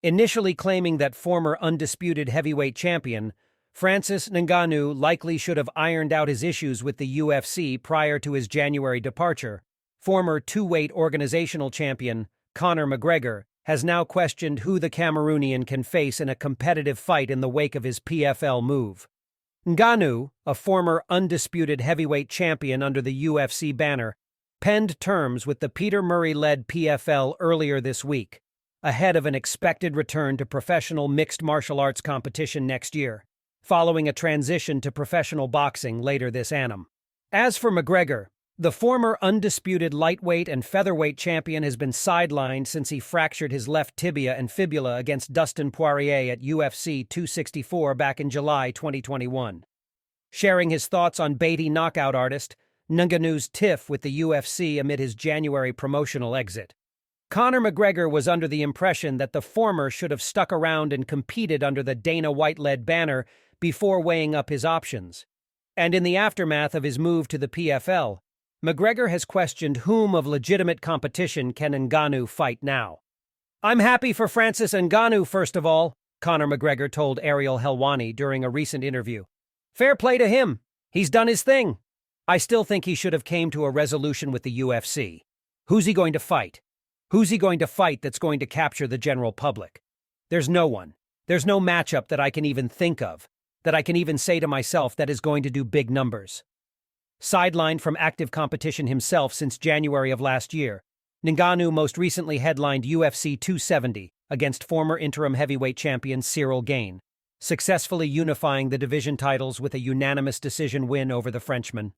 Initially claiming that former undisputed heavyweight champion, Francis Ngannou likely should have ironed out his issues with the UFC prior to his January departure, former two-weight organizational champion, Conor McGregor, has now questioned who the Cameroonian can face in a competitive fight in the wake of his PFL move. Ngannou, a former undisputed heavyweight champion under the UFC banner, penned terms with the Peter Murray-led PFL earlier this week, ahead of an expected return to professional mixed martial arts competition next year, following a transition to professional boxing later this annum. As for McGregor, the former undisputed lightweight and featherweight champion has been sidelined since he fractured his left tibia and fibula against Dustin Poirier at UFC 264 back in July 2021. Sharing his thoughts on Beatty knockout artist Ngannou's tiff with the UFC amid his January promotional exit, Conor McGregor was under the impression that the former should have stuck around and competed under the Dana White-led banner before weighing up his options. And in the aftermath of his move to the PFL, McGregor has questioned whom of legitimate competition can Ngannou fight now. "I'm happy for Francis Ngannou, first of all," Conor McGregor told Ariel Helwani during a recent interview. "Fair play to him. He's done his thing. I still think he should have came to a resolution with the UFC. Who's he going to fight? Who's he going to fight that's going to capture the general public? There's no one. There's no matchup that I can even think of, that I can even say to myself that is going to do big numbers." Sidelined from active competition himself since January of last year, Ngannou most recently headlined UFC 270 against former interim heavyweight champion Cyril Gane, successfully unifying the division titles with a unanimous decision win over the Frenchman.